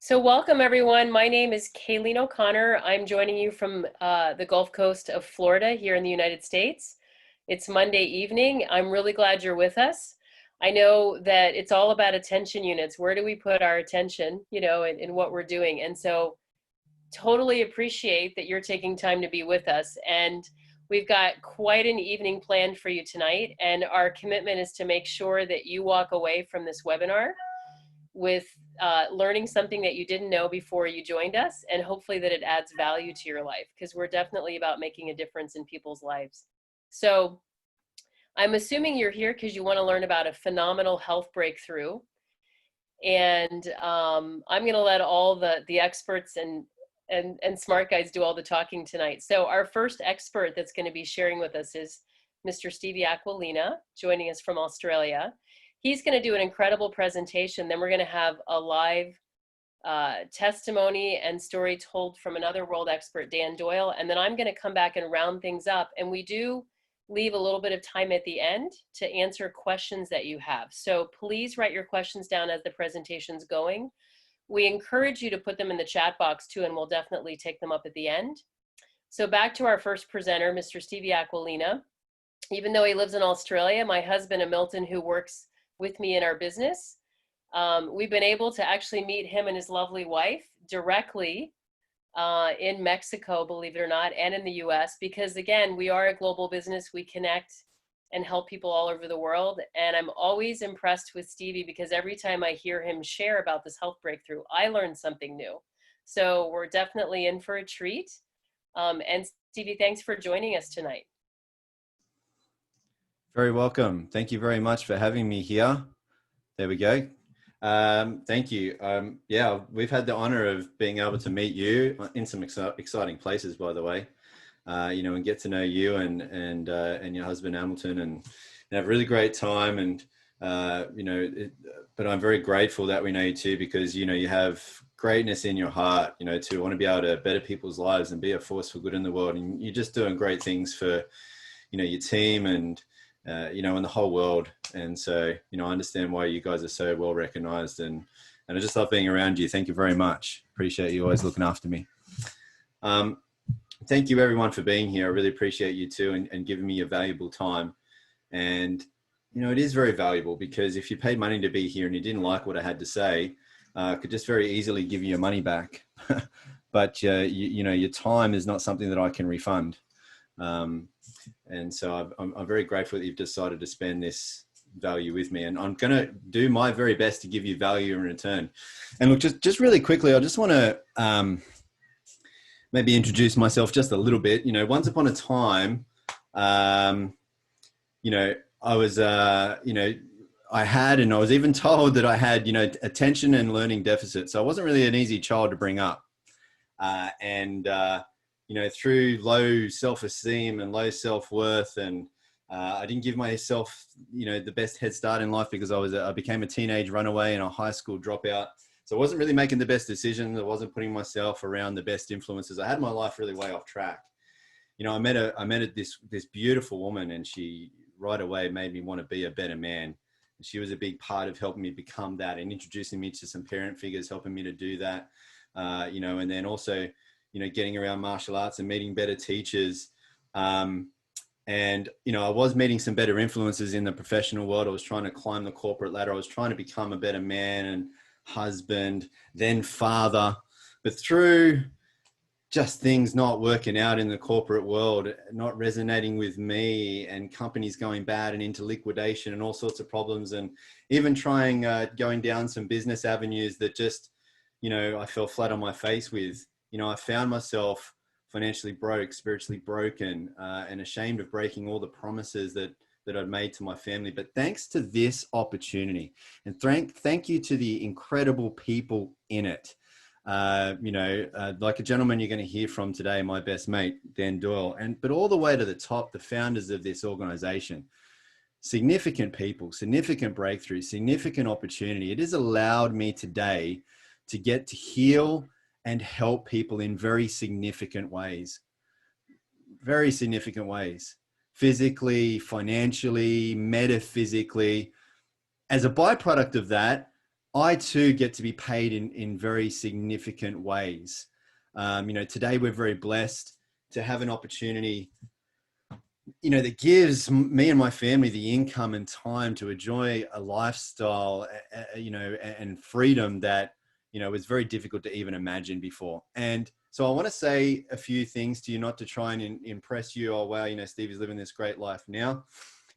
So welcome everyone. My name is Kaleen O'Connor. I'm joining you from the Gulf Coast of Florida here in the United States. It's Monday evening. I'm really glad you're with us. I know that it's all about attention units. Where do we put our attention, in what we're doing? And so totally appreciate that you're taking time to be with us. And we've got quite an evening planned for you tonight. And our commitment is to make sure that you walk away from this webinar with learning something that you didn't know before you joined us, and hopefully that it adds value to your life, because we're definitely about making a difference in people's lives. So I'm assuming you're here because you want to learn about a phenomenal health breakthrough. And I'm going to let all the experts and smart guys do all the talking tonight. So our first expert that's going to be sharing with us is Mr. Stevie Aquilina, joining us from Australia. He's going to do an incredible presentation. Then we're going to have a live testimony and story told from another world expert, Dan Doyle. And then I'm going to come back and round things up. And we do leave a little bit of time at the end to answer questions that you have. So please write your questions down as the presentation's going. We encourage you to put them in the chat box too, and we'll definitely take them up at the end. So back to our first presenter, Mr. Stevie Aquilina. Even though he lives in Australia, my husband, Milton, who works with me in our business, we've been able to actually meet him and his lovely wife directly in Mexico, believe it or not, and in the US, because again, we are a global business. We connect and help people all over the world. And I'm always impressed with Stevie because every time I hear him share about this health breakthrough, I learn something new. So we're definitely in for a treat. And Stevie, thanks for joining us tonight. Very welcome. Thank you very much for having me here. There we go. Thank you. Yeah, we've had the honor of being able to meet you in some exciting places, by the way, and get to know you and your husband, Hamilton, and have a really great time. And, but I'm very grateful that we know you too, because, you have greatness in your heart, to want to be able to better people's lives and be a force for good in the world. And you're just doing great things for, your team and, in the whole world. And so, I understand why you guys are so well recognized, and I just love being around you. Thank you very much. Appreciate you always looking after me. Thank you everyone for being here. I really appreciate you too, and giving me your valuable time. And, it is very valuable, because if you paid money to be here and you didn't like what I had to say, I could just very easily give you your money back. But, your time is not something that I can refund. And so I'm very grateful that you've decided to spend this value with me, and I'm going to do my very best to give you value in return. And look, just really quickly, I just want to maybe introduce myself just a little bit. Once upon a time, I was, I had, and I was even told that I had, attention and learning deficit. So I wasn't really an easy child to bring up. Through low self-esteem and low self-worth, and I didn't give myself, the best head start in life, because I became a teenage runaway and a high school dropout. So I wasn't really making the best decisions. I wasn't putting myself around the best influences. I had my life really way off track. I met this beautiful woman, and she right away made me want to be a better man. And she was a big part of helping me become that, and introducing me to some parent figures, helping me to do that. And then also, getting around martial arts and meeting better teachers. I was meeting some better influences in the professional world. I was trying to climb the corporate ladder. I was trying to become a better man and husband, then father. But through just things not working out in the corporate world, not resonating with me, and companies going bad and into liquidation and all sorts of problems, and even trying, going down some business avenues that just, I fell flat on my face with. I found myself financially broke, spiritually broken, and ashamed of breaking all the promises that I'd made to my family. But thanks to this opportunity, and thank you to the incredible people in it. Like a gentleman you're going to hear from today, my best mate, Dan Doyle, but all the way to the top, the founders of this organization. Significant people, significant breakthrough, significant opportunity. It has allowed me today to get to heal and help people in very significant ways, physically, financially, metaphysically. As a byproduct of that, I too get to be paid in very significant ways. Today we're very blessed to have an opportunity, that gives me and my family the income and time to enjoy a lifestyle, and freedom that, was very difficult to even imagine before. And so I want to say a few things to you, not to try and impress you. Oh, wow, Stevie's living this great life now,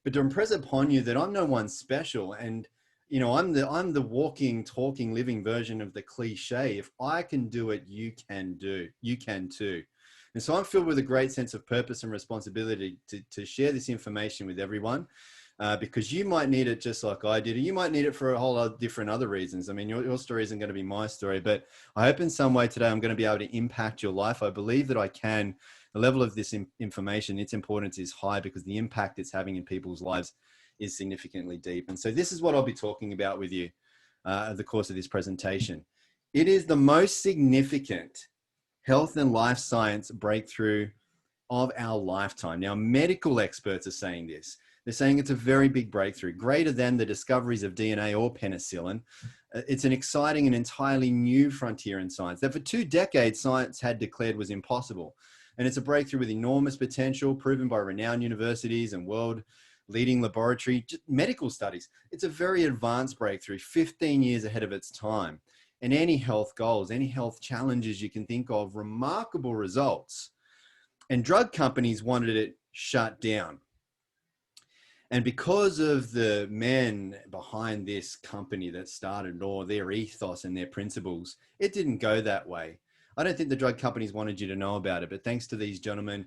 but to impress upon you that I'm no one special. And, I'm the walking, talking, living version of the cliche. If I can do it, you can too. And so I'm filled with a great sense of purpose and responsibility to share this information with everyone, because you might need it just like I did, or you might need it for a whole lot of different other reasons. I mean, your story isn't going to be my story, but I hope in some way today I'm going to be able to impact your life. I believe that I can. The level of this information, its importance is high because the impact it's having in people's lives is significantly deep. And so this is what I'll be talking about with you over the course of this presentation. It is the most significant health and life science breakthrough of our lifetime. Now, medical experts are saying this. They're saying it's a very big breakthrough, greater than the discoveries of DNA or penicillin. It's an exciting and entirely new frontier in science that for 2 decades science had declared was impossible. And it's a breakthrough with enormous potential, proven by renowned universities and world-leading laboratory medical studies. It's a very advanced breakthrough, 15 years ahead of its time. And any health goals, any health challenges you can think of, remarkable results. And drug companies wanted it shut down. And because of the men behind this company that started, or their ethos and their principles, it didn't go that way. I don't think the drug companies wanted you to know about it, but thanks to these gentlemen,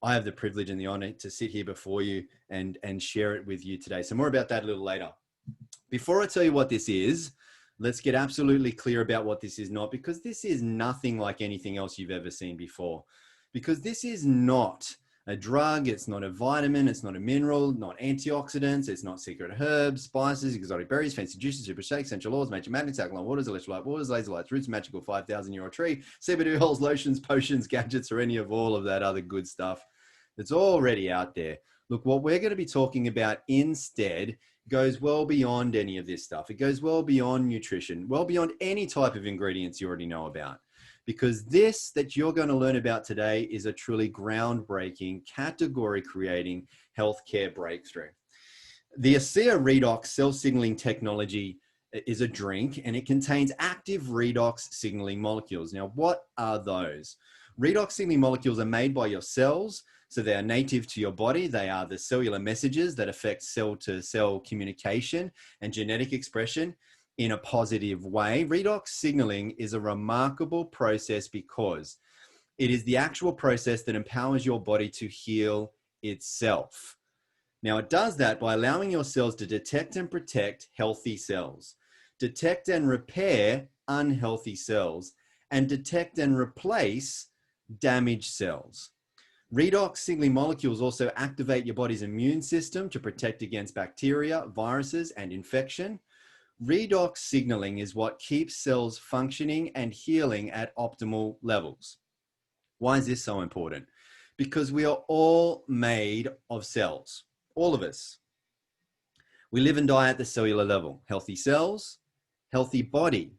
I have the privilege and the honor to sit here before you and share it with you today. So more about that a little later. Before I tell you what this is, let's get absolutely clear about what this is not, because this is nothing like anything else you've ever seen before. Because this is not a drug, it's not a vitamin, it's not a mineral, not antioxidants, it's not secret herbs, spices, exotic berries, fancy juices, super shakes, essential oils, major magnets, alkaline waters, electrolyte waters, laser lights, roots, magical 5,000-year tree, CBD oils, lotions, potions, gadgets, or any of all of that other good stuff that's already out there. Look, what we're going to be talking about instead goes well beyond any of this stuff. It goes well beyond nutrition, well beyond any type of ingredients you already know about. Because this that you're going to learn about today is a truly groundbreaking, category-creating healthcare breakthrough. The ASEA Redox cell signaling technology is a drink, and it contains active redox signaling molecules. Now, what are those? Redox signaling molecules are made by your cells, so they are native to your body. They are the cellular messages that affect cell-to-cell communication and genetic expression in a positive way. Redox signaling is a remarkable process because it is the actual process that empowers your body to heal itself. Now, it does that by allowing your cells to detect and protect healthy cells, detect and repair unhealthy cells, and detect and replace damaged cells. Redox signaling molecules also activate your body's immune system to protect against bacteria, viruses, and infection. Redox signaling is what keeps cells functioning and healing at optimal levels. Why is this so important? Because we are all made of cells, all of us. We live and die at the cellular level. Healthy cells, healthy body,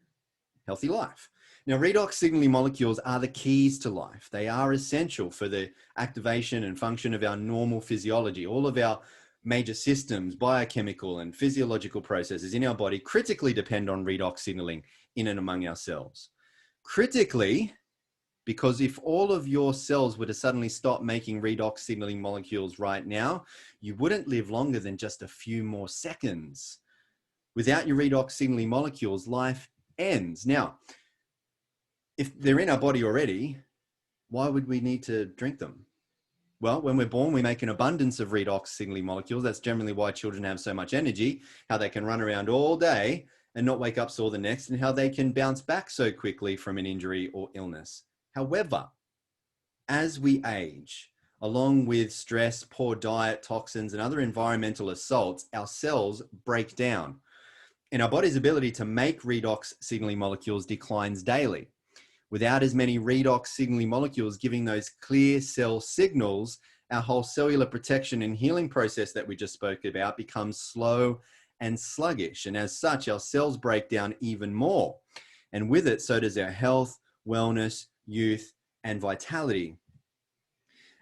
healthy life. Now, redox signaling molecules are the keys to life. They are essential for the activation and function of our normal physiology. All of our major systems, biochemical and physiological processes in our body critically depend on redox signaling in and among our cells. Critically, because if all of your cells were to suddenly stop making redox signaling molecules right now, you wouldn't live longer than just a few more seconds. Without your redox signaling molecules, life ends. Now, if they're in our body already, why would we need to drink them? Well, when we're born, we make an abundance of redox signaling molecules. That's generally why children have so much energy, how they can run around all day and not wake up sore the next, and how they can bounce back so quickly from an injury or illness. However, as we age, along with stress, poor diet, toxins, and other environmental assaults, our cells break down. And our body's ability to make redox signaling molecules declines daily. Without as many redox signaling molecules giving those clear cell signals, our whole cellular protection and healing process that we just spoke about becomes slow and sluggish. And as such, our cells break down even more. And with it, so does our health, wellness, youth, and vitality.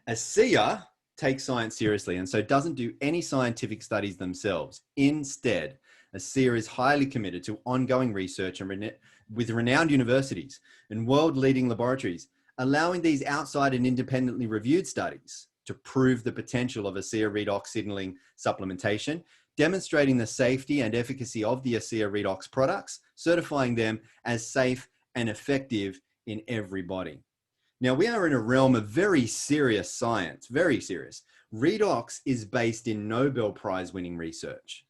ASEA takes science seriously and so doesn't do any scientific studies themselves. Instead, ASEA is highly committed to ongoing research and with renowned universities and world-leading laboratories, allowing these outside and independently reviewed studies to prove the potential of ASEA redox signaling supplementation, demonstrating the safety and efficacy of the ASEA redox products, certifying them as safe and effective in every body. Now, we are in a realm of very serious science, very serious. Redox is based in Nobel Prize winning research.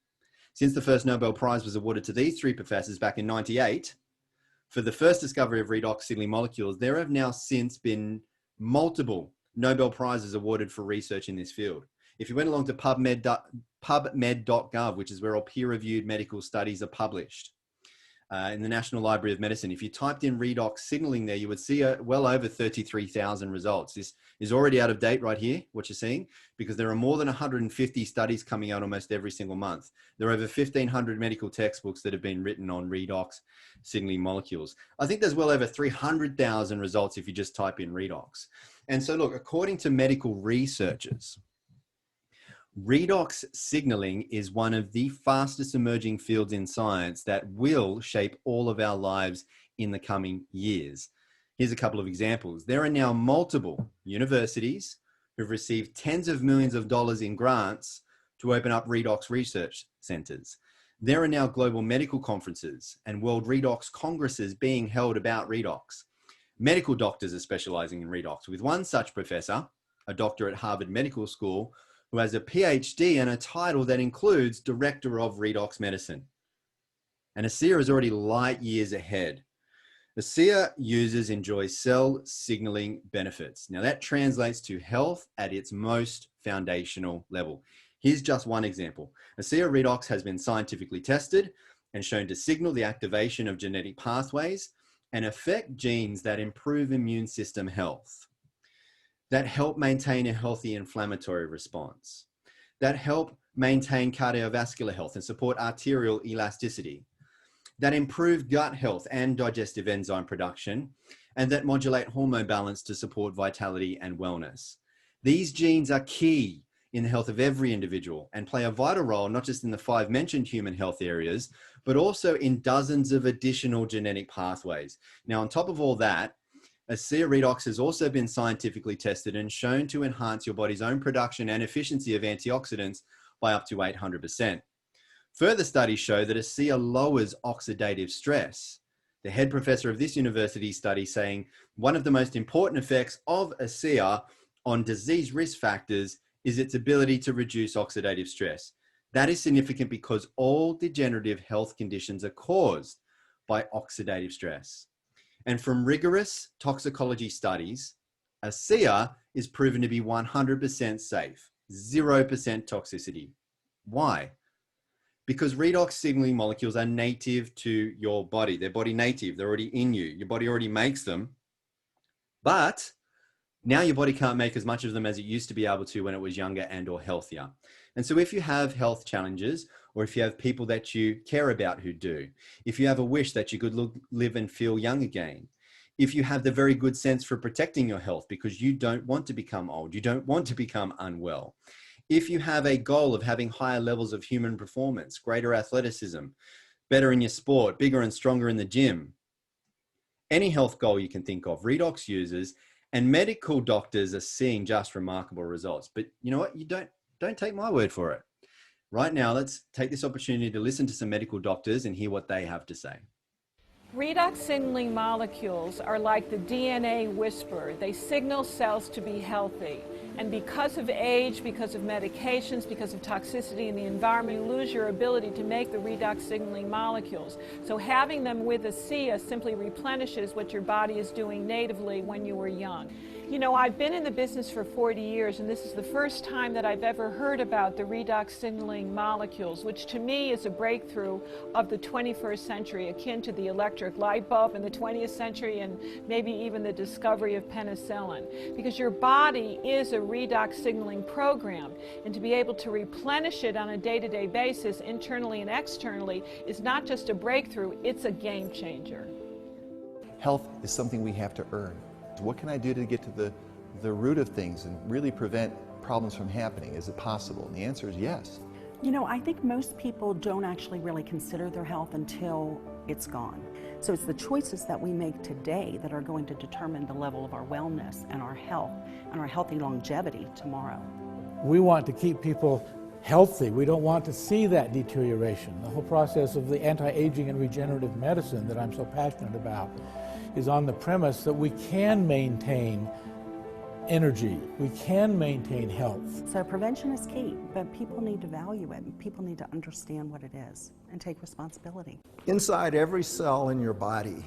Since the first Nobel Prize was awarded to these three professors back in '98, for the first discovery of redox signaling molecules, there have now since been multiple Nobel Prizes awarded for research in this field. If you went along to PubMed.gov, which is where all peer-reviewed medical studies are published, in the National Library of Medicine, if you typed in redox signaling there, you would see well over 33,000 results. This is already out of date right here, what you're seeing, because there are more than 150 studies coming out almost every single month. There are over 1,500 medical textbooks that have been written on redox signaling molecules. I think there's well over 300,000 results if you just type in redox. And so look, according to medical researchers, redox signaling is one of the fastest emerging fields in science that will shape all of our lives in the coming years. Here's a couple of examples. There are now multiple universities who've received tens of millions of dollars in grants to open up redox research centers. There are now global medical conferences and world redox congresses being held about redox. Medical doctors are specializing in redox, with one such professor, a doctor at Harvard Medical School, who has a PhD and a title that includes Director of Redox Medicine. And ASEA is already light years ahead. ASEA users enjoy cell signaling benefits. Now that translates to health at its most foundational level. Here's just one example. ASEA redox has been scientifically tested and shown to signal the activation of genetic pathways and affect genes that improve immune system health, that help maintain a healthy inflammatory response, that help maintain cardiovascular health and support arterial elasticity, that improve gut health and digestive enzyme production, and that modulate hormone balance to support vitality and wellness. These genes are key in the health of every individual and play a vital role, not just in the 5 mentioned human health areas, but also in dozens of additional genetic pathways. Now, on top of all that, ASEA redox has also been scientifically tested and shown to enhance your body's own production and efficiency of antioxidants by up to 800%. Further studies show that ASEA lowers oxidative stress. The head professor of this university study saying one of the most important effects of ASEA on disease risk factors is its ability to reduce oxidative stress. That is significant because all degenerative health conditions are caused by oxidative stress. And from rigorous toxicology studies, ASEA is proven to be 100% safe, 0% toxicity. Why? Because redox signaling molecules are native to your body. They're body native. They're already in you. Your body already makes them. But now your body can't make as much of them as it used to be able to when it was younger and or healthier. And so if you have health challenges, or if you have people that you care about who do, if you have a wish that you could live and feel young again, if you have the very good sense for protecting your health because you don't want to become old, you don't want to become unwell, if you have a goal of having higher levels of human performance, greater athleticism, better in your sport, bigger and stronger in the gym, any health goal you can think of, redox users and medical doctors are seeing just remarkable results. But you know what? You don't take my word for it. Right now, let's take this opportunity to listen to some medical doctors and hear what they have to say. Redox signaling molecules are like the DNA whisperer. They signal cells to be healthy. And because of age, because of medications, because of toxicity in the environment, you lose your ability to make the redox signaling molecules. So having them with ASEA simply replenishes what your body is doing natively when you were young. You know, I've been in the business for 40 years, and this is the first time that I've ever heard about the redox signaling molecules, which to me is a breakthrough of the 21st century, akin to the electric light bulb in the 20th century and maybe even the discovery of penicillin. Because your body is a redox signaling program, and to be able to replenish it on a day-to-day basis, internally and externally, is not just a breakthrough, it's a game changer. Health is something we have to earn. What can I do to get to the root of things and really prevent problems from happening? Is it possible? And the answer is yes. You know, I think most people don't actually really consider their health until it's gone. So it's the choices that we make today that are going to determine the level of our wellness and our health and our healthy longevity tomorrow. We want to keep people healthy. We don't want to see that deterioration. The whole process of the anti-aging and regenerative medicine that I'm so passionate about is on the premise that we can maintain energy, we can maintain health. So prevention is key, but people need to value it, and people need to understand what it is and take responsibility. Inside every cell in your body,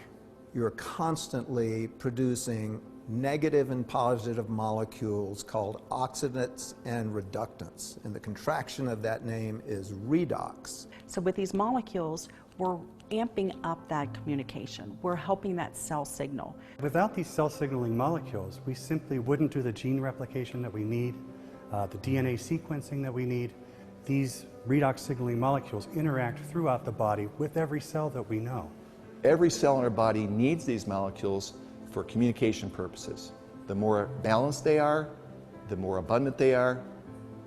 you're constantly producing negative and positive molecules called oxidants and reductants, and the contraction of that name is redox. So with these molecules, we're amping up that communication. We're helping that cell signal. Without these cell signaling molecules, we simply wouldn't do the gene replication that we need, the DNA sequencing that we need. These redox signaling molecules interact throughout the body with every cell that we know. Every cell in our body needs these molecules for communication purposes. The more balanced they are, the more abundant they are,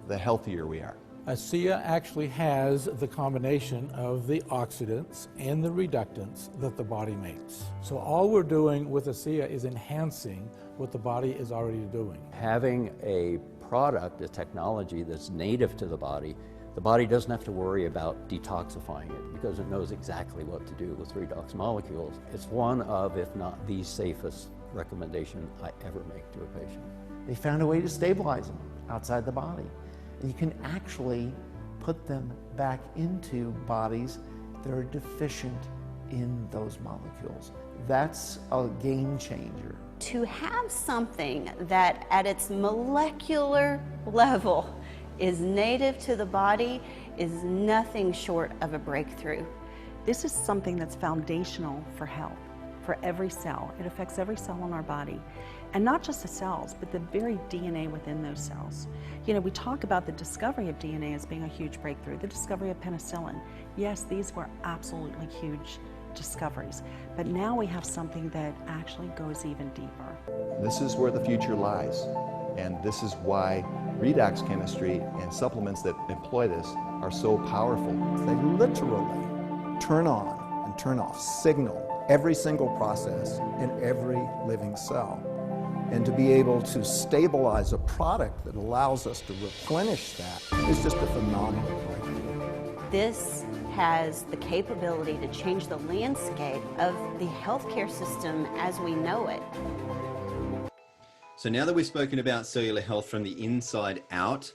the healthier we are. ASEA actually has the combination of the oxidants and the reductants that the body makes. So all we're doing with ASEA is enhancing what the body is already doing. Having a product, a technology that's native to the body doesn't have to worry about detoxifying it because it knows exactly what to do with redox molecules. It's one of, if not the safest recommendation I ever make to a patient. They found a way to stabilize them outside the body. And you can actually put them back into bodies that are deficient in those molecules. That's a game changer. To have something that at its molecular level is native to the body is nothing short of a breakthrough. This is something that's foundational for health, for every cell. It affects every cell in our body. And not just the cells, but the very DNA within those cells. You know, we talk about the discovery of DNA as being a huge breakthrough, the discovery of penicillin. Yes, these were absolutely huge discoveries, but now we have something that actually goes even deeper. This is where the future lies, and this is why redox chemistry and supplements that employ this are so powerful. They literally turn on and turn off, signal every single process in every living cell. And to be able to stabilize a product that allows us to replenish that is just a phenomenal breakthrough. This has the capability to change the landscape of the healthcare system as we know it. So now that we've spoken about cellular health from the inside out,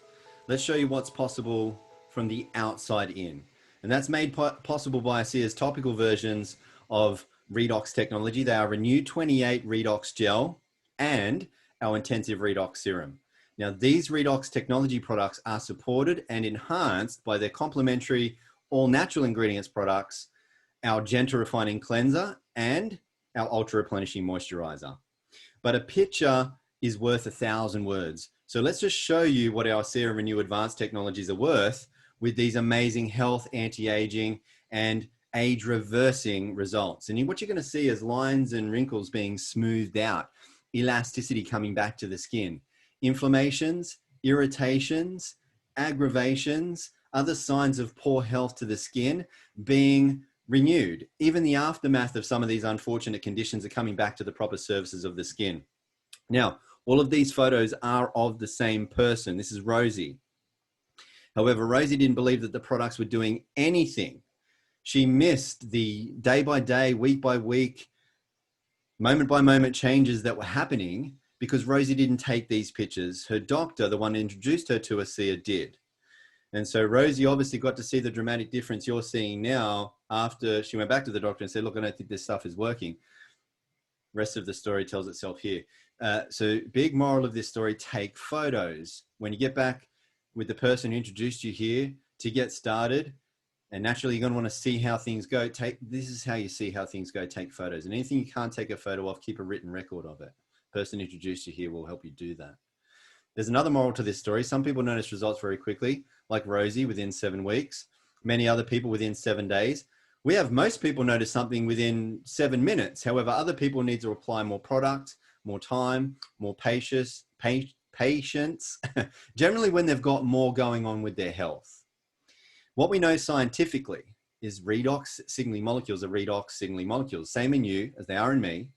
let's show you what's possible from the outside in. And that's made possible by ASEA's topical versions of Redox technology. They are Renew 28 Redox Gel and our Intensive Redox Serum. Now, these Redox technology products are supported and enhanced by their complementary all natural ingredients products, our Gentle Refining Cleanser and our Ultra Replenishing Moisturizer. But a picture is worth 1,000 words. So let's just show you what our ASEA Renew Advanced technologies are worth with these amazing health, anti-aging, and age reversing results. And what you're going to see is lines and wrinkles being smoothed out, elasticity coming back to the skin, inflammations, irritations, aggravations, other signs of poor health to the skin being renewed. Even the aftermath of some of these unfortunate conditions are coming back to the proper surfaces of the skin. Now, all of these photos are of the same person. This is Rosie. However, Rosie didn't believe that the products were doing anything. She missed the day by day, week by week, moment by moment changes that were happening because Rosie didn't take these pictures. Her doctor, the one who introduced her to ASEA, did. And so Rosie obviously got to see the dramatic difference you're seeing now after she went back to the doctor and said, look, I don't think this stuff is working. Rest of the story tells itself here. So big moral of this story, take photos. When you get back with the person who introduced you here to get started, and naturally you're going to want to see how things go. This is how you see how things go, take photos. And anything you can't take a photo of, keep a written record of it. The person who introduced you here will help you do that. There's another moral to this story. Some people notice results very quickly, like Rosie within 7 weeks, many other people within 7 days. We have most people notice something within 7 minutes. However, other people need to apply more product, more time, more patience, generally when they've got more going on with their health. What we know scientifically is redox signaling molecules are redox signaling molecules, same in you as they are in me,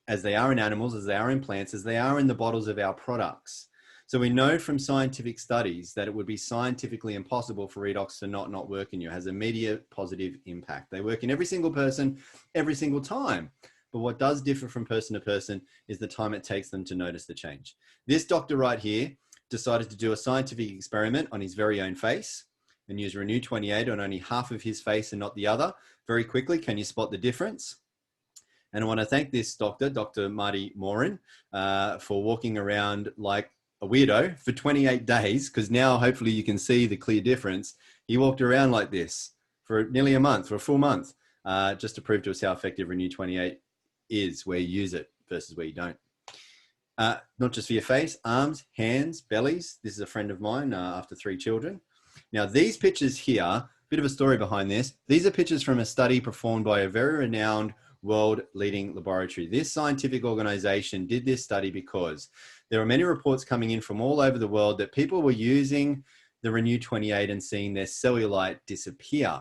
as they are in animals, as they are in plants, as they are in the bottles of our products. So we know from scientific studies that it would be scientifically impossible for redox to not work in you. It has immediate positive impact. They work in every single person, every single time. But what does differ from person to person is the time it takes them to notice the change. This doctor right here decided to do a scientific experiment on his very own face and use Renew 28 on only half of his face and not the other. Very quickly, can you spot the difference? And I want to thank this doctor, Dr. Marty Morin, for walking around like a weirdo for 28 days, because now hopefully you can see the clear difference. He walked around like this for nearly a month, for a full month, just to prove to us how effective Renew 28 is, where you use it versus where you don't. Not just for your face, arms, hands, bellies. This is a friend of mine after 3 children. Now these pictures here, bit of a story behind this. These are pictures from a study performed by a very renowned world-leading laboratory. This scientific organization did this study because there are many reports coming in from all over the world that people were using the Renew 28 and seeing their cellulite disappear.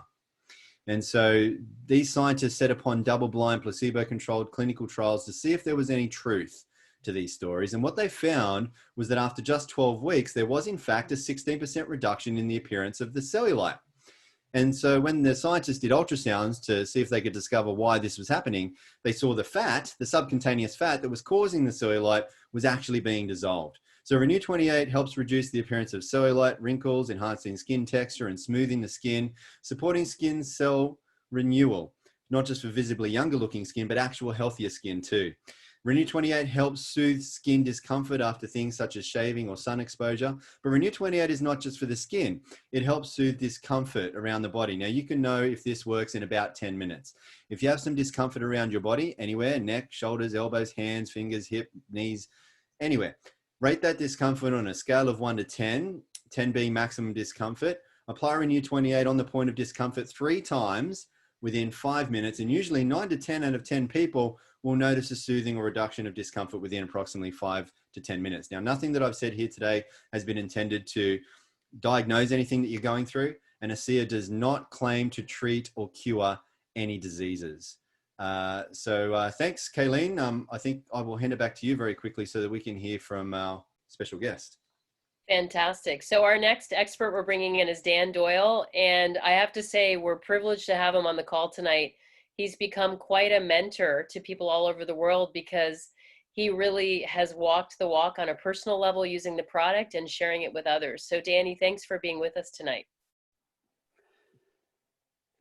And so these scientists set upon double-blind, placebo-controlled clinical trials to see if there was any truth to these stories. And what they found was that after just 12 weeks, there was in fact a 16% reduction in the appearance of the cellulite. And so when the scientists did ultrasounds to see if they could discover why this was happening, they saw the fat, the subcutaneous fat that was causing the cellulite, was actually being dissolved. So Renew 28 helps reduce the appearance of cellulite, wrinkles, enhancing skin texture and smoothing the skin, supporting skin cell renewal, not just for visibly younger looking skin, but actual healthier skin too. Renew 28 helps soothe skin discomfort after things such as shaving or sun exposure. But Renew 28 is not just for the skin. It helps soothe discomfort around the body. Now you can know if this works in about 10 minutes. If you have some discomfort around your body, anywhere, neck, shoulders, elbows, hands, fingers, hip, knees, anywhere, rate that discomfort on a scale of 1 to 10, 10 being maximum discomfort. Apply Renew 28 on the point of discomfort 3 times within 5 minutes. And usually 9 to 10 out of 10 people will notice a soothing or reduction of discomfort within approximately 5 to 10 minutes. Now, nothing that I've said here today has been intended to diagnose anything that you're going through, and ASEA does not claim to treat or cure any diseases. So thanks, Kaleen. I think I will hand it back to you very quickly so that we can hear from our special guest. Fantastic. So our next expert we're bringing in is Dan Doyle, and I have to say we're privileged to have him on the call tonight. He's become quite a mentor to people all over the world because he really has walked the walk on a personal level using the product and sharing it with others. So Danny, thanks for being with us tonight.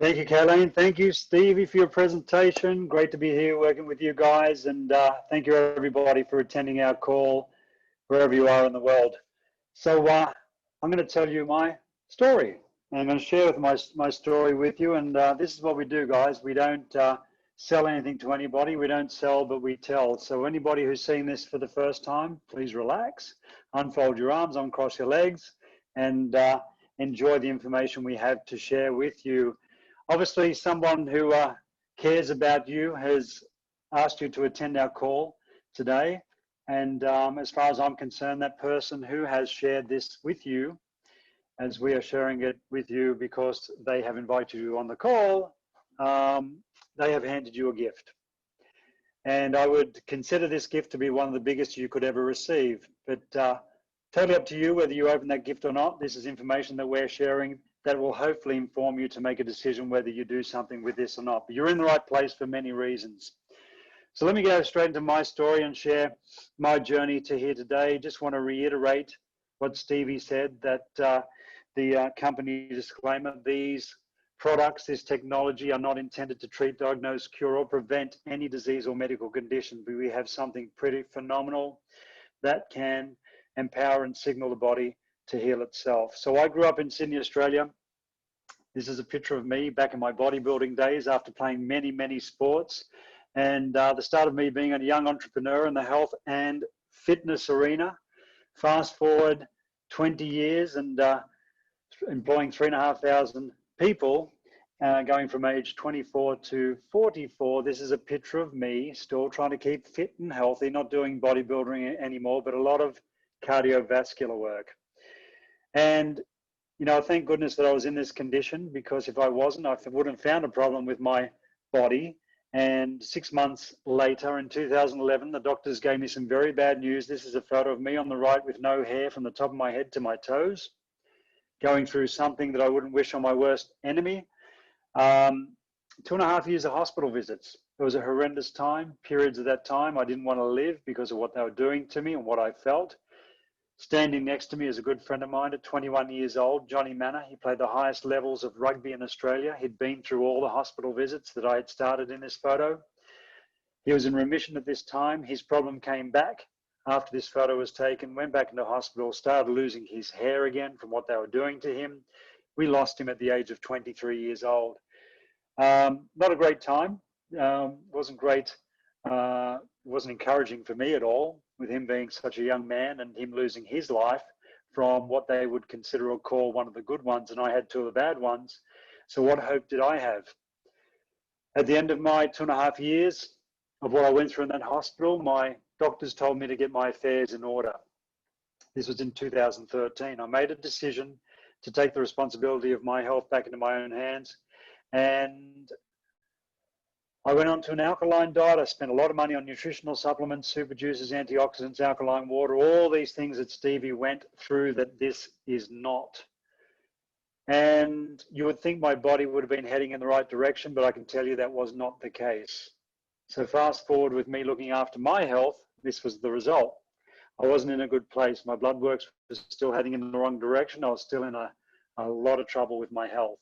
Thank you, Kaleen. Thank you, Stevie, for your presentation. Great to be here working with you guys. And thank you, everybody, for attending our call, wherever you are in the world. So I'm going to tell you my story. I'm going to share my story with you. And this is what we do, guys. We don't sell anything to anybody. We don't sell, but we tell. So anybody who's seeing this for the first time, please relax, unfold your arms, uncross your legs, and enjoy the information we have to share with you. Obviously, someone who cares about you has asked you to attend our call today. And as far as I'm concerned, that person who has shared this with you, as we are sharing it with you because they have invited you on the call, they have handed you a gift. And I would consider this gift to be one of the biggest you could ever receive. But totally up to you whether you open that gift or not. This is information that we're sharing that will hopefully inform you to make a decision whether you do something with this or not. But you're in the right place for many reasons. So let me go straight into my story and share my journey to here today. Just want to reiterate what Stevie said, that the company disclaimer, these products, this technology are not intended to treat, diagnose, cure, or prevent any disease or medical condition, but we have something pretty phenomenal that can empower and signal the body to heal itself. So I grew up in Sydney, Australia. This is a picture of me back in my bodybuilding days after playing many, many sports, and the start of me being a young entrepreneur in the health and fitness arena. Fast forward 20 years and employing 3,500 people, going from age 24 to 44. This is a picture of me still trying to keep fit and healthy, not doing bodybuilding anymore, but a lot of cardiovascular work. And, you know, thank goodness that I was in this condition, because if I wasn't, I wouldn't have found a problem with my body. And 6 months later, in 2011, the doctors gave me some very bad news. This is a photo of me on the right with no hair from the top of my head to my toes, going through something that I wouldn't wish on my worst enemy. 2.5 years of hospital visits. It was a horrendous time. Periods of that time, I didn't want to live because of what they were doing to me and what I felt. Standing next to me is a good friend of mine at 21 years old, Johnny Manor. He played the highest levels of rugby in Australia. He'd been through all the hospital visits that I had started in this photo. He was in remission at this time. His problem came back after this photo was taken, went back into hospital, started losing his hair again from what they were doing to him. We lost him at the age of 23 years old. Not a great time. Wasn't great. Wasn't encouraging for me at all, with him being such a young man and him losing his life from what they would consider or call one of the good ones, and I had two of the bad ones. So what hope did I have? At the end of my 2.5 years of what I went through in that hospital, my doctors told me to get my affairs in order. This was in 2013. I made a decision to take the responsibility of my health back into my own hands, and I went on to an alkaline diet. I spent a lot of money on nutritional supplements, super juices, antioxidants, alkaline water, all these things that Stevie went through that this is not. And you would think my body would have been heading in the right direction, but I can tell you that was not the case. So fast forward with me looking after my health, this was the result. I wasn't in a good place. My blood works was still heading in the wrong direction. I was still in a lot of trouble with my health.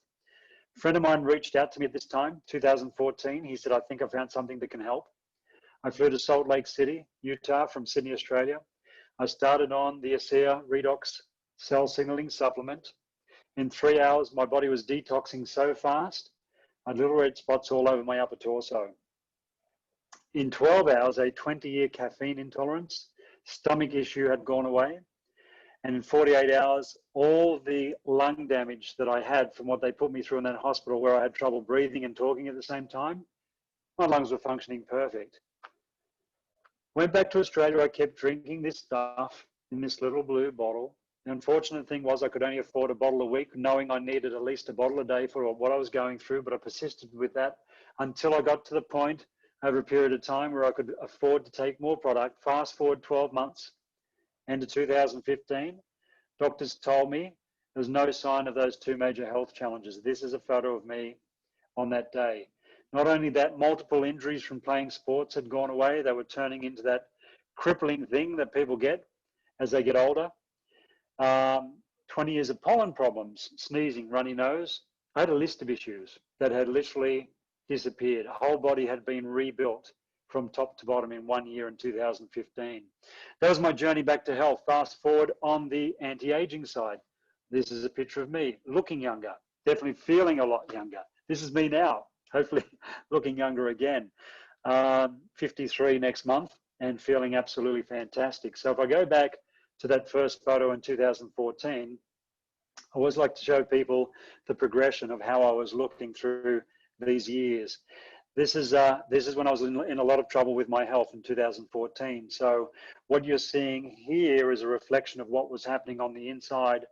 A friend of mine reached out to me at this time, 2014. He said, I think I found something that can help. I flew to Salt Lake City, Utah from Sydney, Australia. I started on the ASEA Redox cell signaling supplement. In 3 hours, my body was detoxing so fast, I had little red spots all over my upper torso. In 12 hours, a 20-year caffeine intolerance, stomach issue had gone away. And in 48 hours, all the lung damage that I had from what they put me through in that hospital, where I had trouble breathing and talking at the same time, my lungs were functioning perfect. Went back to Australia. I kept drinking this stuff in this little blue bottle. The unfortunate thing was I could only afford a bottle a week, knowing I needed at least a bottle a day for what I was going through, but I persisted with that until I got to the point over a period of time where I could afford to take more product. Fast forward 12 months into 2015, doctors told me there was no sign of those two major health challenges. This is a photo of me on that day. Not only that, multiple injuries from playing sports had gone away. They were turning into that crippling thing that people get as they get older. 20 years of pollen problems, sneezing, runny nose. I had a list of issues that had literally disappeared. A whole body had been rebuilt from top to bottom in 1 year in 2015. That was my journey back to health. Fast forward on the anti-aging side. This is a picture of me looking younger, definitely feeling a lot younger. This is me now, hopefully looking younger again. 53 next month and feeling absolutely fantastic. So if I go back to that first photo in 2014, I always like to show people the progression of how I was looking through these years. This is when I was in a lot of trouble with my health in 2014. So what you're seeing here is a reflection of what was happening on the inside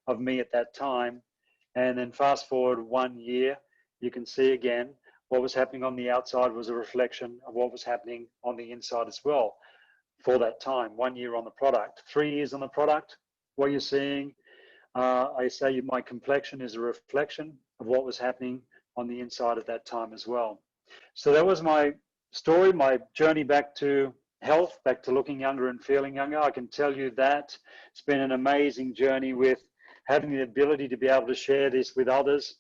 of me at that time. And then fast forward 1 year, you can see again, what was happening on the outside was a reflection of what was happening on the inside as well for that time. 1 year on the product, 3 years on the product, what you're seeing, I say my complexion is a reflection of what was happening on the inside at that time as well. So that was my story, my journey back to health, back to looking younger and feeling younger. I can tell you that it's been an amazing journey with having the ability to be able to share this with others.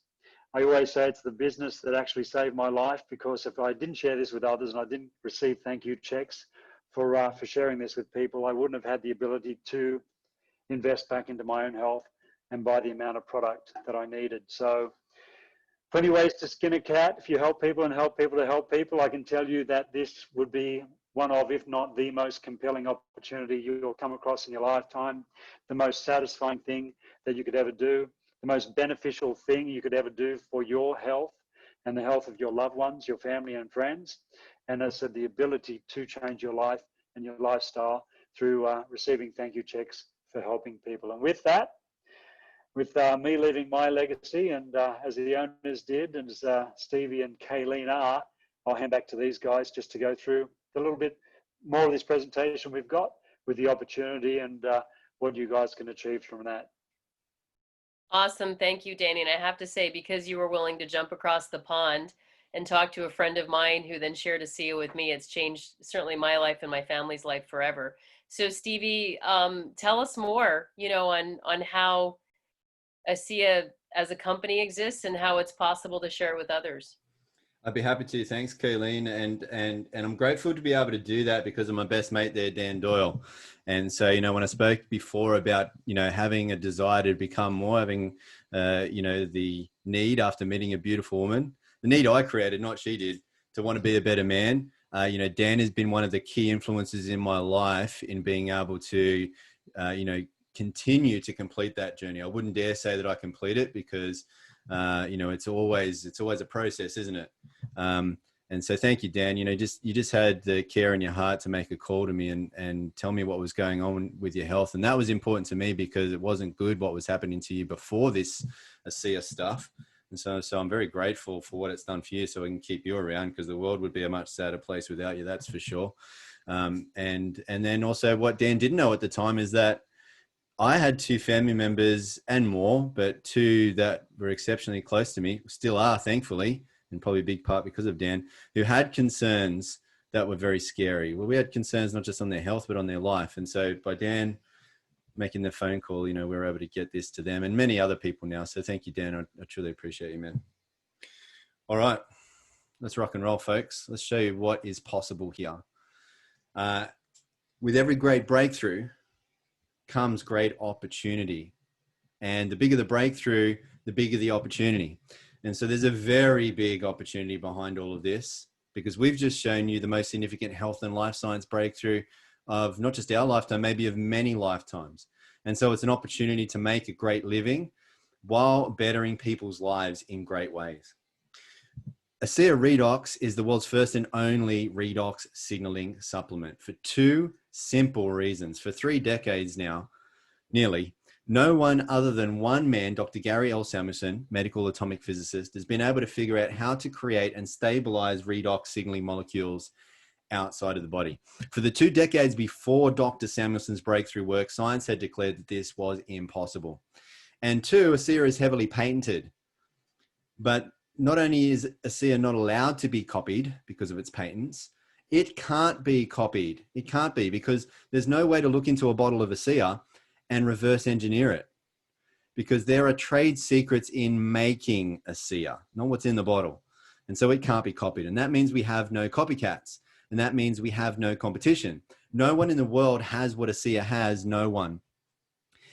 I always say it's the business that actually saved my life, because if I didn't share this with others and I didn't receive thank you checks for sharing this with people, I wouldn't have had the ability to invest back into my own health and buy the amount of product that I needed. So plenty of ways to skin a cat. If you help people and help people to help people, I can tell you that this would be one of, if not the most compelling opportunity you'll come across in your lifetime, the most satisfying thing that you could ever do, the most beneficial thing you could ever do for your health and the health of your loved ones, your family and friends. And as I said, the ability to change your life and your lifestyle through receiving thank you checks for helping people. And with that, with me leaving my legacy, and as the owners did, and as Stevie and Kaleen are, I'll hand back to these guys just to go through a little bit more of this presentation we've got with the opportunity and what you guys can achieve from that. Awesome. Thank you, Danny. And I have to say, because you were willing to jump across the pond and talk to a friend of mine who then shared ASEA with me, it's changed certainly my life and my family's life forever. So Stevie, tell us more, on how ASEA as a company exists and how it's possible to share with others. I'd be happy to. Thanks, Kaleen. And I'm grateful to be able to do that because of my best mate there, Dan Doyle. And so, when I spoke before about, having a desire to become more, having, the need after meeting a beautiful woman, the need I created, not she did, to want to be a better man. Dan has been one of the key influences in my life in being able to, continue to complete that journey. I wouldn't dare say that I complete it because, it's always a process, isn't it? And so thank you, Dan. You just had the care in your heart to make a call to me and tell me what was going on with your health. And that was important to me because it wasn't good what was happening to you before this ASEA stuff. And so I'm very grateful for what it's done for you, so we can keep you around, because the world would be a much sadder place without you. That's for sure. And then also what Dan didn't know at the time is that I had 2 family members and more, but 2 that were exceptionally close to me, still are, thankfully, and probably a big part because of Dan, who had concerns that were very scary. Well, we had concerns not just on their health, but on their life. And so by Dan making the phone call, we were able to get this to them and many other people now. So thank you, Dan. I truly appreciate you, man. All right, let's rock and roll, folks. Let's show you what is possible here. With every great breakthrough comes great opportunity. And the bigger the breakthrough, the bigger the opportunity. And so there's a very big opportunity behind all of this, because we've just shown you the most significant health and life science breakthrough of not just our lifetime, maybe of many lifetimes. And so it's an opportunity to make a great living while bettering people's lives in great ways. ASEA Redox is the world's first and only redox signaling supplement for 2 simple reasons. For 3 decades now, nearly, no one other than one man, Dr. Gary L. Samuelson, medical atomic physicist, has been able to figure out how to create and stabilize redox signaling molecules outside of the body. For the 2 decades before Dr. Samuelson's breakthrough work, science had declared that this was impossible. And 2, ASEA is heavily patented. But not only is ASEA not allowed to be copied because of its patents, it can't be copied. It can't be, because there's no way to look into a bottle of ASEA and reverse engineer it, because there are trade secrets in making ASEA, not what's in the bottle. And so it can't be copied. And that means we have no copycats. And that means we have no competition. No one in the world has what ASEA has, no one.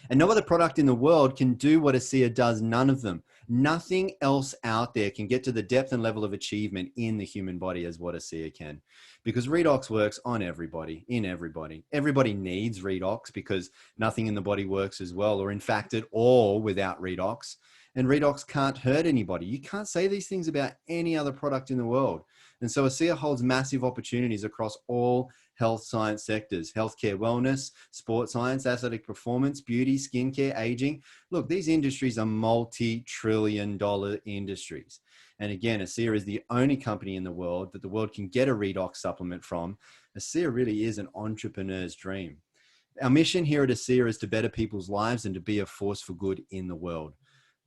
And no other product in the world can do what ASEA does, none of them. Nothing else out there can get to the depth and level of achievement in the human body as what ASEA can. Because redox works on everybody, in everybody. Everybody needs redox because nothing in the body works as well, or in fact at all, without redox. And redox can't hurt anybody. You can't say these things about any other product in the world. And so ASEA holds massive opportunities across all health science sectors: healthcare, wellness, sports science, athletic performance, beauty, skincare, aging. Look, these industries are multi-trillion-dollar industries. And again, ASEA is the only company in the world that the world can get a redox supplement from. ASEA really is an entrepreneur's dream. Our mission here at ASEA is to better people's lives and to be a force for good in the world.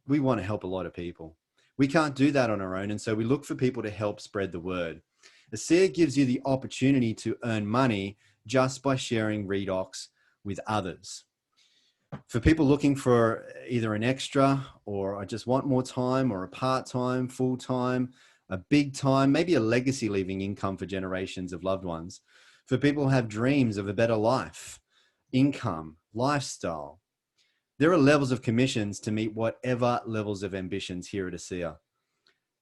We want to help a lot of people. We can't do that on our own, and so we look for people to help spread the word. ASEA gives you the opportunity to earn money just by sharing redox with others. For people looking for either an extra, or I just want more time, or a part-time, full-time, a big time, maybe a legacy leaving income for generations of loved ones. For people who have dreams of a better life, income, lifestyle, there are levels of commissions to meet whatever levels of ambitions here at ASEA.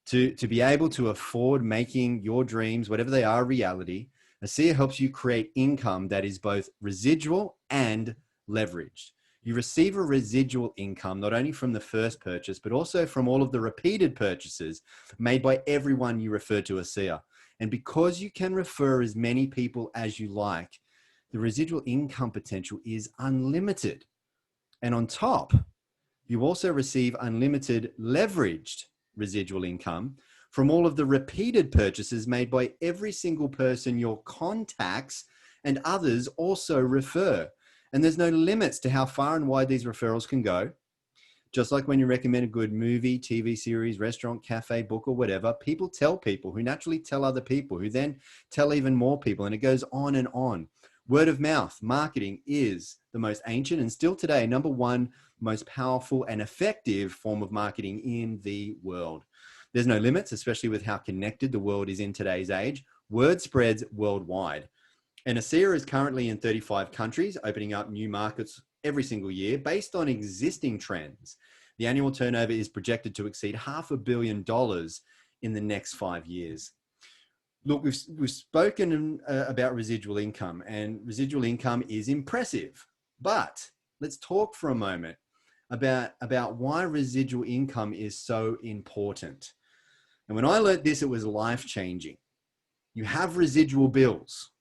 To be able to afford making your dreams, whatever they are, reality, ASEA helps you create income that is both residual and leveraged. You receive a residual income not only from the first purchase, but also from all of the repeated purchases made by everyone you refer to ASEA. And because you can refer as many people as you like, the residual income potential is unlimited. And on top, you also receive unlimited leveraged residual income from all of the repeated purchases made by every single person your contacts and others also refer. And there's no limits to how far and wide these referrals can go. Just like when you recommend a good movie, TV series, restaurant, cafe, book, or whatever, people tell people who naturally tell other people who then tell even more people, and it goes on and on. Word of mouth marketing is the most ancient and still today #1 most powerful and effective form of marketing in the world. There's no limits, especially with how connected the world is in today's age. Word spreads worldwide. And ASEA is currently in 35 countries, opening up new markets every single year based on existing trends. The annual turnover is projected to exceed $500 million in the next 5 years. Look, we've spoken about residual income, and residual income is impressive. But let's talk for a moment about why residual income is so important. And when I learned this, it was life-changing. You have residual bills.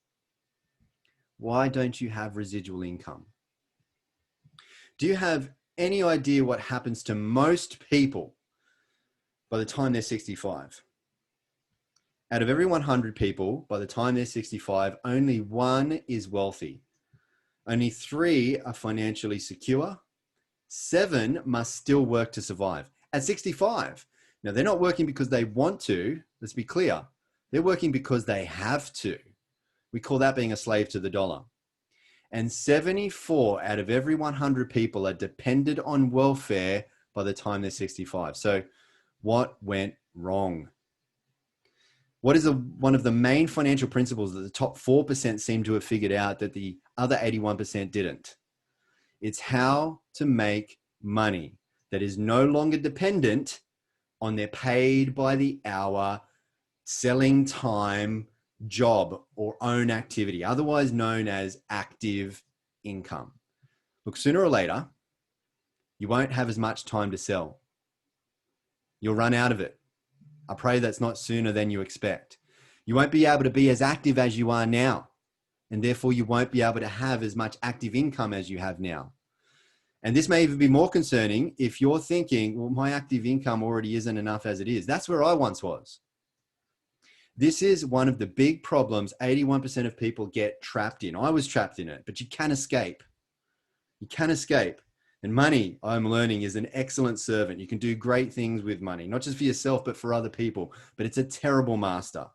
Why don't you have residual income? Do you have any idea what happens to most people by the time they're 65? Out of every 100 people, by the time they're 65, only 1 is wealthy. Only 3 are financially secure. 7 must still work to survive at 65. Now, they're not working because they want to. Let's be clear. They're working because they have to. We call that being a slave to the dollar. And 74 out of every 100 people are dependent on welfare by the time they're 65. So what went wrong? What is one of the main financial principles that the top 4% seem to have figured out that the other 81% didn't? It's how to make money that is no longer dependent on their paid by the hour, selling time, job, or own activity, otherwise known as active income. Look, sooner or later, you won't have as much time to sell. You'll run out of it. I pray that's not sooner than you expect. You won't be able to be as active as you are now, and therefore you won't be able to have as much active income as you have now. And this may even be more concerning if you're thinking, well, my active income already isn't enough as it is. That's where I once was. This is one of the big problems 81% of people get trapped in. I was trapped in it, but you can escape. You can escape. And money, I'm learning, is an excellent servant. You can do great things with money, not just for yourself, but for other people. But it's a terrible master.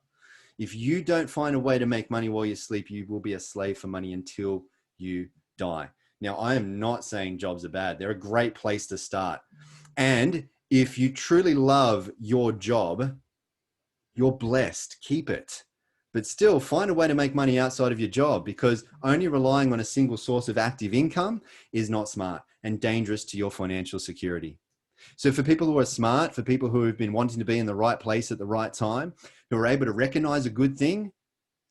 If you don't find a way to make money while you sleep, you will be a slave for money until you die. Now, I am not saying jobs are bad. They're a great place to start. And if you truly love your job, you're blessed. Keep it. But still, find a way to make money outside of your job, because only relying on a single source of active income is not smart and dangerous to your financial security. So for people who are smart, for people who have been wanting to be in the right place at the right time, who are able to recognize a good thing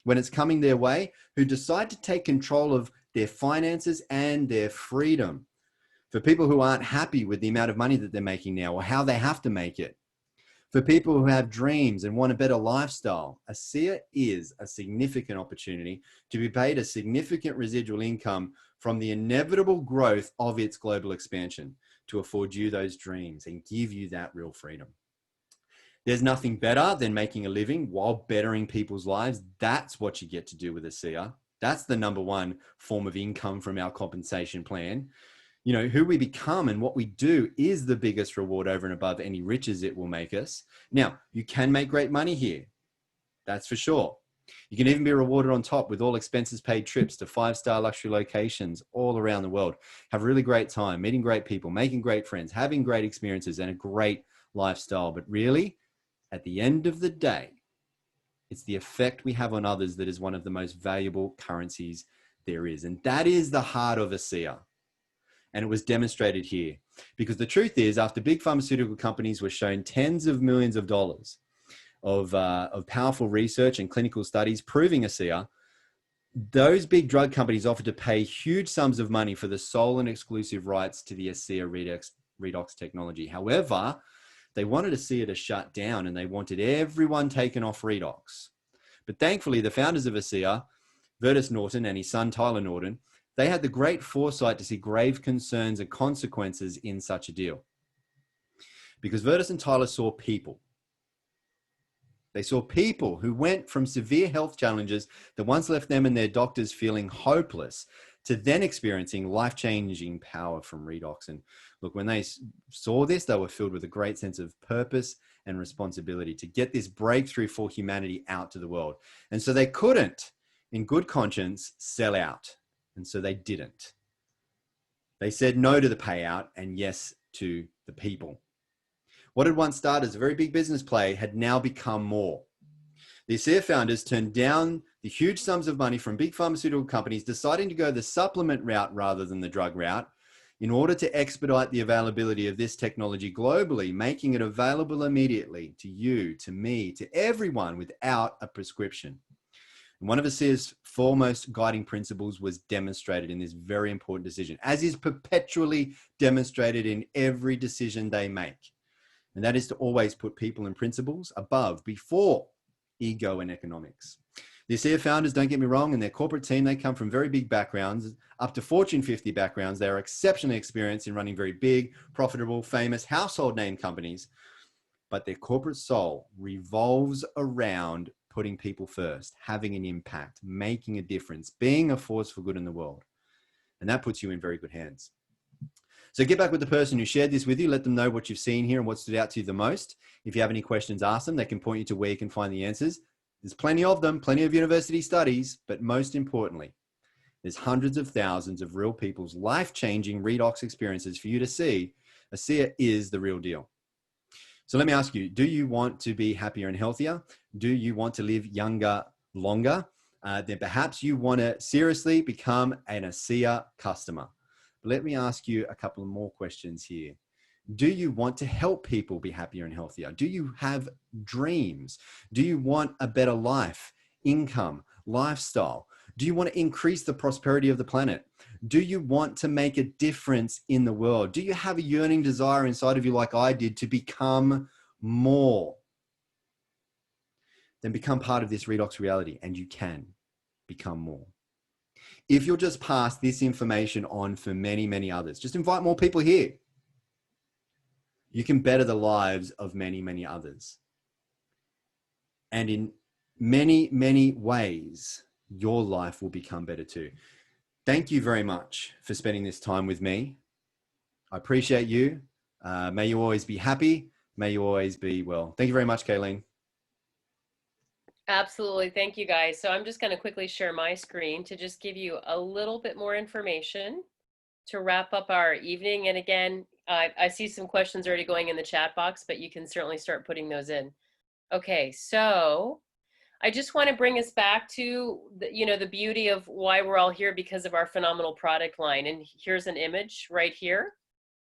when it's coming their way, who decide to take control of their finances and their freedom. For people who aren't happy with the amount of money that they're making now or how they have to make it. For people who have dreams and want a better lifestyle, ASEA is a significant opportunity to be paid a significant residual income from the inevitable growth of its global expansion to afford you those dreams and give you that real freedom. There's nothing better than making a living while bettering people's lives. That's what you get to do with ASEA. That's the #1 form of income from our compensation plan. You know, who we become and what we do is the biggest reward over and above any riches it will make us. Now, you can make great money here. That's for sure. You can even be rewarded on top with all expenses paid trips to 5-star luxury locations all around the world. Have a really great time, meeting great people, making great friends, having great experiences, and a great lifestyle. But really, at the end of the day, it's the effect we have on others that is one of the most valuable currencies there is. And that is the heart of ASEA. And it was demonstrated here. Because the truth is, after big pharmaceutical companies were shown tens of millions of dollars of powerful research and clinical studies proving ASEA, those big drug companies offered to pay huge sums of money for the sole and exclusive rights to the ASEA Redox technology. However, they wanted ASEA to shut down and they wanted everyone taken off Redox. But thankfully, the founders of ASEA, Vertus Norton and his son Tyler Norton, they had the great foresight to see grave concerns and consequences in such a deal. Because Vertus and Tyler saw people. They saw people who went from severe health challenges that once left them and their doctors feeling hopeless to then experiencing life-changing power from Redox. And look, when they saw this, they were filled with a great sense of purpose and responsibility to get this breakthrough for humanity out to the world. And so they couldn't, in good conscience, sell out. And so they didn't. They said no to the payout and yes to the people. What had once started as a very big business play had now become more. The ASEA founders turned down the huge sums of money from big pharmaceutical companies, deciding to go the supplement route rather than the drug route in order to expedite the availability of this technology globally, making it available immediately to you, to me, to everyone without a prescription. And one of ASEA's foremost guiding principles was demonstrated in this very important decision, as is perpetually demonstrated in every decision they make. And that is to always put people and principles above, before ego and economics. The ASEA founders, don't get me wrong, and their corporate team, they come from very big backgrounds, up to Fortune 50 backgrounds. They are exceptionally experienced in running very big, profitable, famous, household name companies. But their corporate soul revolves around putting people first, having an impact, making a difference, being a force for good in the world. And that puts you in very good hands. So get back with the person who shared this with you. Let them know what you've seen here and what stood out to you the most. If you have any questions, ask them. They can point you to where you can find the answers. There's plenty of them, plenty of university studies, but most importantly, there's hundreds of thousands of real people's life-changing Redox experiences for you to see. ASEA is the real deal. So let me ask you, do you want to be happier and healthier? Do you want to live younger, longer? Then perhaps you want to seriously become an ASEA customer. But let me ask you a couple of more questions here. Do you want to help people be happier and healthier? Do you have dreams? Do you want a better life, income, lifestyle? Do you want to increase the prosperity of the planet? Do you want to make a difference in the world? Do you have a yearning desire inside of you, like I did, to become more? Then become part of this Redox reality, and you can become more. If you'll just pass this information on for many, many others, just invite more people here. You can better the lives of many, many others. And in many, many ways, your life will become better too. Thank you very much for spending this time with me. I appreciate you. May you always be happy. May you always be well. Thank you very much, Kaleen. Absolutely. Thank you, guys. So I'm just going to quickly share my screen to just give you a little bit more information to wrap up our evening. And again, I see some questions already going in the chat box, but you can certainly start putting those in. Okay, so I just want to bring us back to the beauty of why we're all here, because of our phenomenal product line. And here's an image right here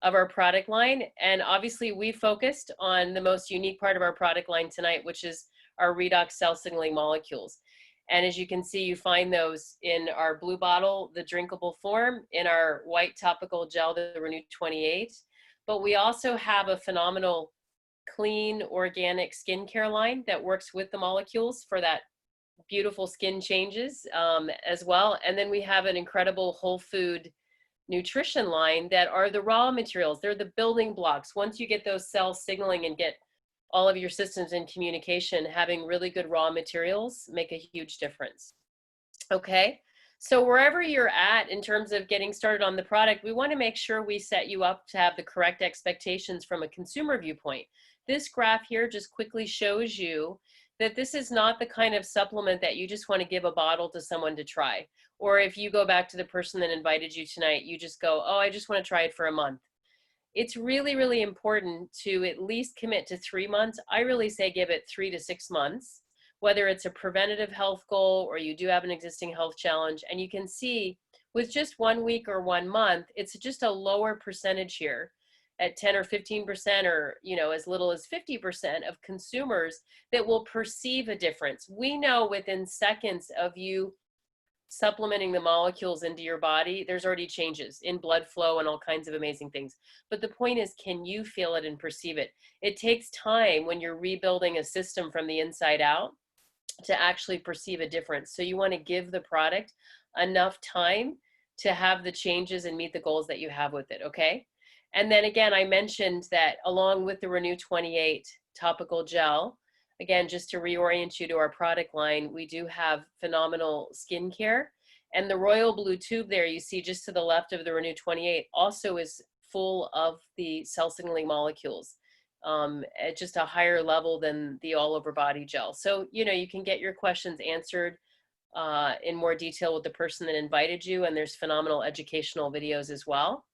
of our product line. And obviously we focused on the most unique part of our product line tonight, which is our Redox cell signaling molecules. And as you can see, you find those in our blue bottle, the drinkable form, in our white topical gel, the Renew 28. But we also have a phenomenal clean organic skincare line that works with the molecules for that beautiful skin changes as well. And then we have an incredible whole food nutrition line that are the raw materials. They're the building blocks. Once you get those cells signaling and get all of your systems in communication, having really good raw materials make a huge difference. Okay, so wherever you're at in terms of getting started on the product, we want to make sure we set you up to have the correct expectations from a consumer viewpoint. This graph here just quickly shows you that this is not the kind of supplement that you just want to give a bottle to someone to try. Or if you go back to the person that invited you tonight, you just go, oh, I just want to try it for a month. It's really, really important to at least commit to 3 months. I really say give it 3 to 6 months, whether it's a preventative health goal or you do have an existing health challenge. And you can see with just 1 week or 1 month, it's just a lower percentage here at 10 or 15%, or as little as 50% of consumers that will perceive a difference. We know within seconds of you supplementing the molecules into your body, there's already changes in blood flow and all kinds of amazing things. But the point is, can you feel it and perceive it? It takes time when you're rebuilding a system from the inside out to actually perceive a difference. So you want to give the product enough time to have the changes and meet the goals that you have with it, okay? And then again, I mentioned that along with the Renew 28 topical gel, again, just to reorient you to our product line, we do have phenomenal skincare. And the royal blue tube there you see just to the left of the Renew 28 also is full of the cell signaling molecules at just a higher level than the all over body gel. So, you can get your questions answered in more detail with the person that invited you, and there's phenomenal educational videos as well.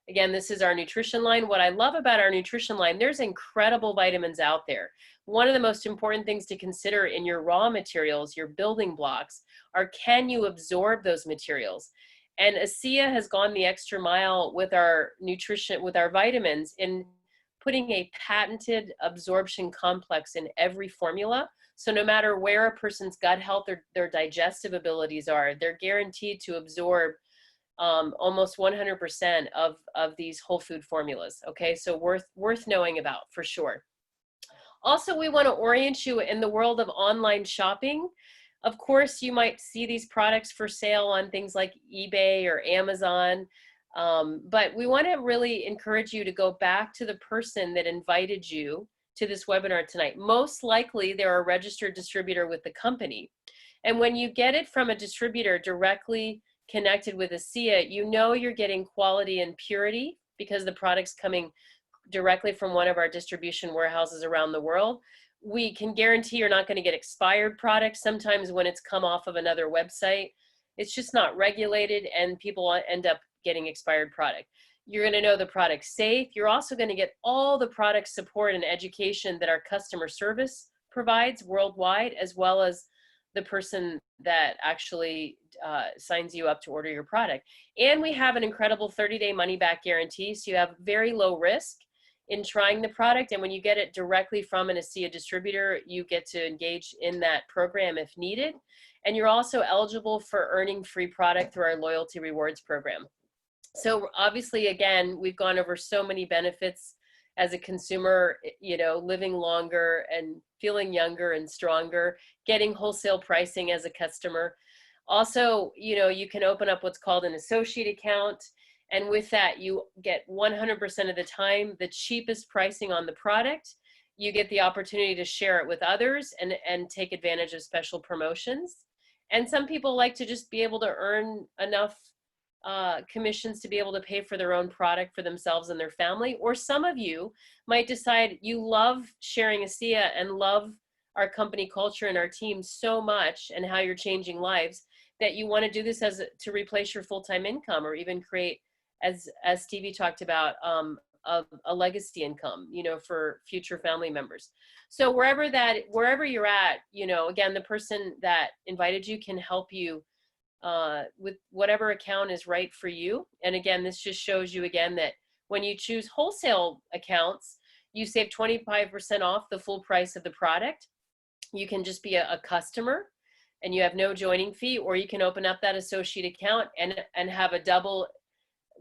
Again, this is our nutrition line. What I love about our nutrition line, there's incredible vitamins out there. One of the most important things to consider in your raw materials, your building blocks, are can you absorb those materials? And ASEA has gone the extra mile with our nutrition, with our vitamins, in putting a patented absorption complex in every formula. So no matter where a person's gut health or their digestive abilities are, they're guaranteed to absorb almost 100% of these whole food formulas. Okay, so worth knowing about for sure. Also, we want to orient you in the world of online shopping. Of course, you might see these products for sale on things like eBay or Amazon, but we want to really encourage you to go back to the person that invited you to this webinar tonight. Most likely, they're a registered distributor with the company. And when you get it from a distributor directly connected with ASEA, you're getting quality and purity because the product's coming directly from one of our distribution warehouses around the world. We can guarantee you're not going to get expired products. Sometimes when it's come off of another website, it's just not regulated and people end up getting expired product. You're going to know the product's safe. You're also going to get all the product support and education that our customer service provides worldwide, as well as the person that actually signs you up to order your product. And we have an incredible 30-day money-back guarantee, so you have very low risk in trying the product. And when you get it directly from an ASEA distributor, you get to engage in that program if needed. And you're also eligible for earning free product through our loyalty rewards program. So obviously, again, we've gone over so many benefits as a consumer, living longer and feeling younger and stronger, getting wholesale pricing as a customer. Also, you can open up what's called an associate account. And with that, you get 100% of the time the cheapest pricing on the product. You get the opportunity to share it with others and take advantage of special promotions. And some people like to just be able to earn enough commissions to be able to pay for their own product for themselves and their family. Or some of you might decide you love sharing ASEA and love our company culture and our team so much and how you're changing lives that you want to do this to replace your full-time income, or even create, as Stevie talked about, a legacy income, for future family members. So wherever you're at, again, the person that invited you can help you with whatever account is right for you. And again, this just shows you again that when you choose wholesale accounts, you save 25% off the full price of the product. You can just be a customer and you have no joining fee, or you can open up that associate account and have a double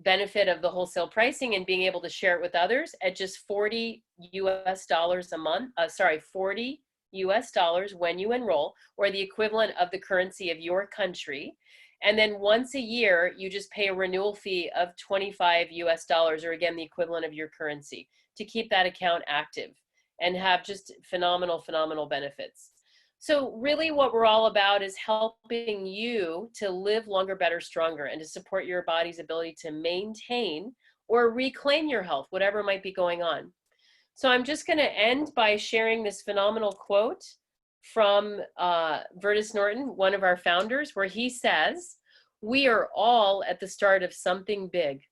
benefit of the wholesale pricing and being able to share it with others at just $40 a month, $40 when you enroll, or the equivalent of the currency of your country. And then once a year, you just pay a renewal fee of $25, or again, the equivalent of your currency, to keep that account active and have just phenomenal, phenomenal benefits. So really what we're all about is helping you to live longer, better, stronger, and to support your body's ability to maintain or reclaim your health, whatever might be going on. So I'm just going to end by sharing this phenomenal quote from Vertus Norton, one of our founders, where he says, "We are all at the start of something big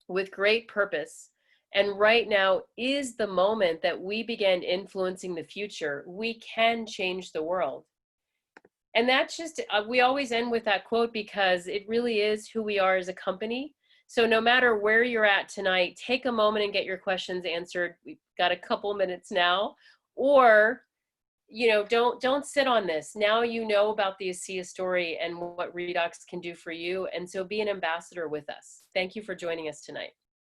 with great purpose. And right now is the moment that we begin influencing the future. We can change the world." And that's just, we always end with that quote because it really is who we are as a company. So no matter where you're at tonight, take a moment and get your questions answered. We've got a couple minutes now. Or, you know, don't sit on this. Now you know about the ASEA story and what Redox can do for you. And so be an ambassador with us. Thank you for joining us tonight.